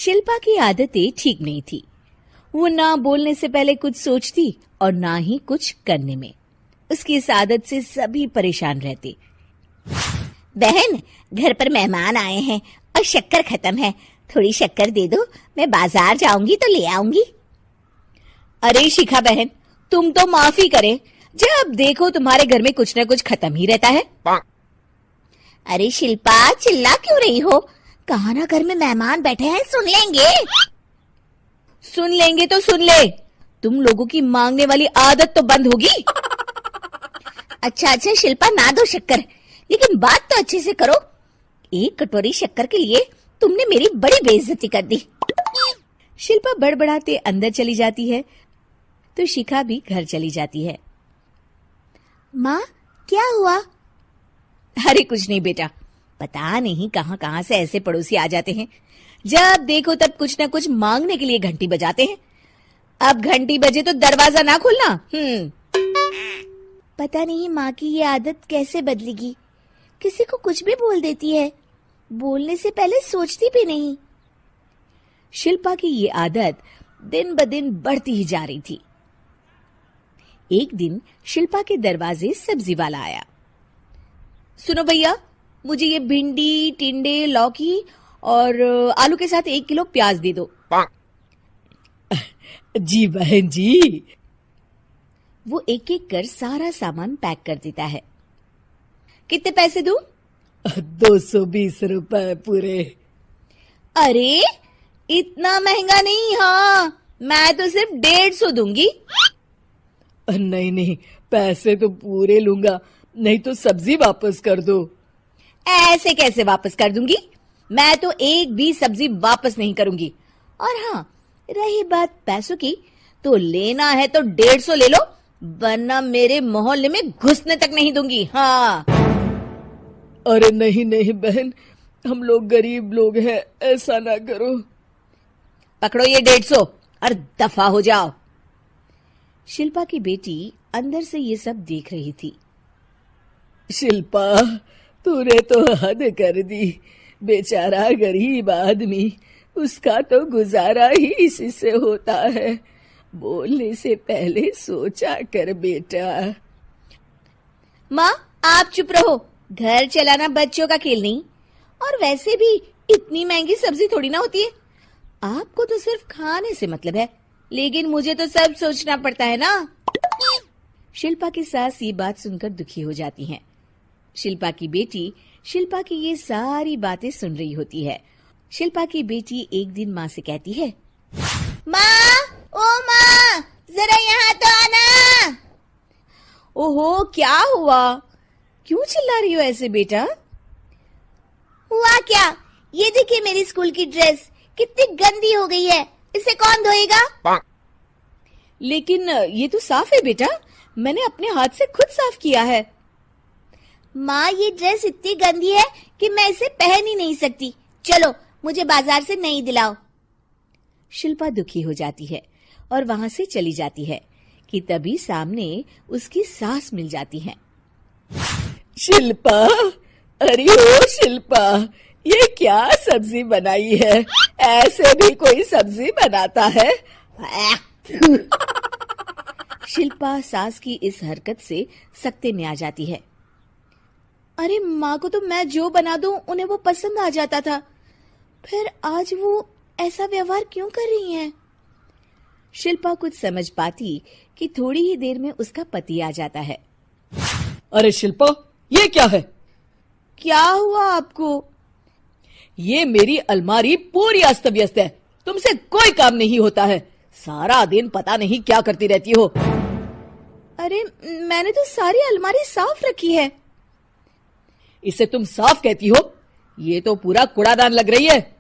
शिल्पा की आदतें ठीक नहीं थी। वो ना बोलने से पहले कुछ सोचती और ना ही कुछ करने में। उसकी इस आदत से सभी परेशान रहते। बहन, घर पर मेहमान आए हैं और शक्कर खत्म है, थोड़ी शक्कर दे दो, मैं बाजार जाऊंगी तो ले आऊंगी। अरे शिखा बहन, तुम तो माफी करे, जब देखो तुम्हारे घर में कुछ न कुछ खत्म ही रहता है। अरे शिल्पा, चिल्ला क्यों रही हो? कहा ना घर में मेहमान बैठे हैं, सुन लेंगे। सुन लेंगे तो सुन ले, तुम लोगों की मांगने वाली आदत तो बंद होगी। अच्छा शिल्पा, ना दो शक्कर, लेकिन बात तो अच्छे से करो। एक कटोरी शक्कर के लिए तुमने मेरी बड़ी बेइज्जती कर दी। शिल्पा बड़बड़ाते अंदर चली जाती है तो शिखा भी घर चली जाती है। माँ, क्या हुआ? अरे कुछ नहीं बेटा, पता नहीं कहां कहां से ऐसे पड़ोसी आ जाते हैं, जब देखो तब कुछ न कुछ मांगने के लिए घंटी बजाते हैं। अब घंटी बजे तो दरवाजा ना खोलना। पता नहीं माँ की ये आदत कैसे बदलेगी, किसी को कुछ भी बोल देती है, बोलने से पहले सोचती भी नहीं। शिल्पा की ये आदत दिन ब दिन बढ़ती ही जा रही थी। एक दिन शिल्पा के दरवाजे सब्जी वाला आया। सुनो भैया, मुझे ये भिंडी, टिंडे, लौकी और आलू के साथ 1 किलो प्याज दे दो। जी बहन जी। वो एक एक कर सारा सामान पैक कर देता है। कितने पैसे दूं? 220 रुपए पूरे। अरे इतना महंगा नहीं। हाँ, मैं तो सिर्फ 150 दूंगी। नहीं नहीं, पैसे तो पूरे लूंगा, नहीं तो सब्जी वापस कर दो। ऐसे कैसे वापस कर दूंगी? मैं तो एक भी सब्जी वापस नहीं करूंगी। और हाँ, रही बात पैसों की, तो लेना है तो 150 ले लो, वरना मेरे मोहल्ले में घुसने तक नहीं दूंगी। हाँ। अरे नहीं नहीं बहन, हम लोग गरीब लोग हैं, ऐसा ना करो। पकड़ो ये 150 और दफा हो जाओ। शिल्पा की बेटी अंदर से ये सब देख रही थी। शिल्पा, तूने तो हद कर दी। बेचारा गरीब आदमी, उसका तो गुजारा ही इसी से होता है। बोलने से पहले सोचा कर बेटा। माँ, आप चुप रहो, घर चलाना बच्चों का खेल नहीं। और वैसे भी इतनी महंगी सब्जी थोड़ी ना होती है। आपको तो सिर्फ खाने से मतलब है, लेकिन मुझे तो सब सोचना पड़ता है ना। शिल्पा की सास ये बात सुनकर दुखी हो जाती हैं। शिल्पा की बेटी शिल्पा की ये सारी बातें सुन रही होती है। शिल्पा की बेटी एक दिन माँ से कहती है, माँ, ओ माँ, जरा यहाँ तो आना। ओहो, क्या हुआ? क्यों चिल्ला रही हो ऐसे बेटा? हुआ क्या? ये देखिए मेरी स्कूल की ड्रेस कितनी गंदी हो गई है, इसे कौन धोएगा? लेकिन ये तो साफ है बेटा, मैंने अपने हाथ से खुद साफ किया है। माँ, ये ड्रेस इतनी गंदी है कि मैं इसे पहन ही नहीं सकती। चलो, मुझे बाजार से नई दिलाओ। शिल्पा दुखी हो जाती है और वहां से चली जाती है कि तभी सामने उसकी सास मिल जाती है। शिल्पा, अरे ओ शिल्पा, ये क्या सब्जी बनाई है? ऐसे भी कोई सब्जी बनाता है? शिल्पा सास की इस हरकत से सख्ते में आ जाती है। अरे माँ को तो मैं जो बना दूं उन्हें वो पसंद आ जाता था, फिर आज वो ऐसा व्यवहार क्यों कर रही हैं? शिल्पा कुछ समझ पाती कि थोड़ी ही देर में उसका पति आ जाता है। अरे शिल्पा, ये क्या है? क्या हुआ आपको? ये मेरी अलमारी पूरी अस्त व्यस्त है, तुमसे कोई काम नहीं होता है। सारा दिन पता नहीं क्या करती रहती हो। अरे मैंने तो सारी अलमारी साफ रखी है। इसे तुम साफ कहती हो? ये तो पूरा कूड़ादान लग रही है।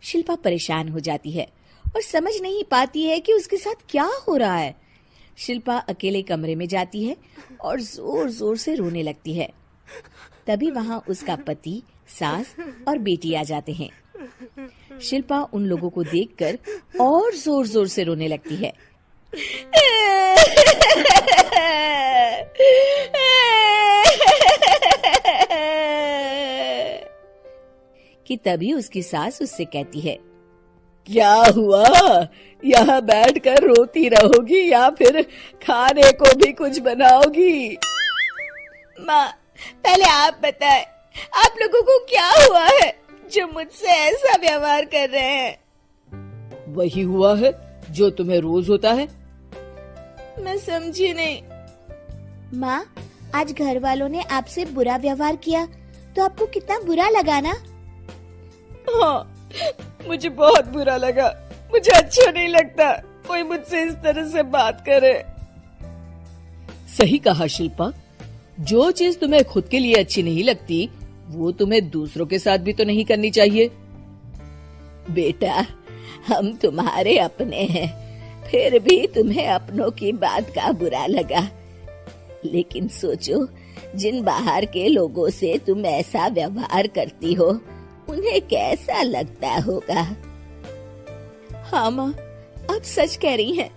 शिल्पा परेशान हो जाती है और समझ नहीं पाती है कि उसके साथ क्या हो रहा है। शिल्पा अकेले कमरे में जाती है और जोर जोर से रोने लगती है। तभी वहां उसका पति, सास और बेटी आ जाते हैं। शिल्पा उन लोगों को देखकर और जोर जोर से रोने लगती है। कि तभी उसकी सास उससे कहती है, क्या हुआ? यहाँ बैठकर रोती रहोगी या फिर खाने को भी कुछ बनाओगी? माँ, पहले आप बताएं, आप लोगों को क्या हुआ है जो मुझसे ऐसा व्यवहार कर रहे हैं? वही हुआ है जो तुम्हें रोज होता है। मैं समझी नहीं। माँ, आज घर वालों ने आपसे बुरा व्यवहार किया तो आपको कितना बुरा लगा ना? हाँ, मुझे बहुत बुरा लगा। मुझे अच्छा नहीं लगता कोई मुझसे इस तरह से बात करे। सही कहा शिल्पा, जो चीज तुम्हें खुद के लिए अच्छी नहीं लगती वो तुम्हें दूसरों के साथ भी तो नहीं करनी चाहिए। बेटा, हम तुम्हारे अपने हैं, फिर भी तुम्हें अपनों की बात का बुरा लगा। लेकिन सोचो, जिन बाहर के लोगों से तुम ऐसा व्यवहार करती हो उन्हें कैसा लगता होगा। हाँ माँ, आप सच कह रही हैं।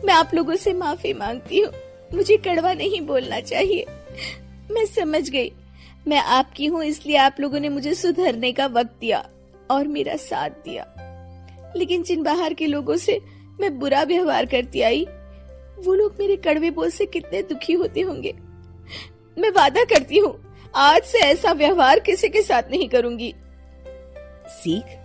मैं आप लोगों से माफी मांगती हूँ। मुझे कड़वा नहीं बोलना चाहिए। मैं समझ गई। मैं आपकी हूँ, इसलिए आप लोगों ने मुझे सुधरने का वक्त दिया और मेरा साथ दिया। लेकिन जिन बाहर के लोगों से मैं बुरा व्यवहार करती आई, वो लोग मेरे कड़वे बोल से कितने दुखी होते होंगे। मैं वादा करती हूँ, आज से ऐसा व्यवहार किसी के साथ नहीं करूंगी। सीख,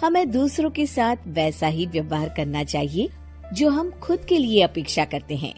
हमें दूसरों के साथ वैसा ही व्यवहार करना चाहिए जो हम खुद के लिए अपेक्षा करते हैं।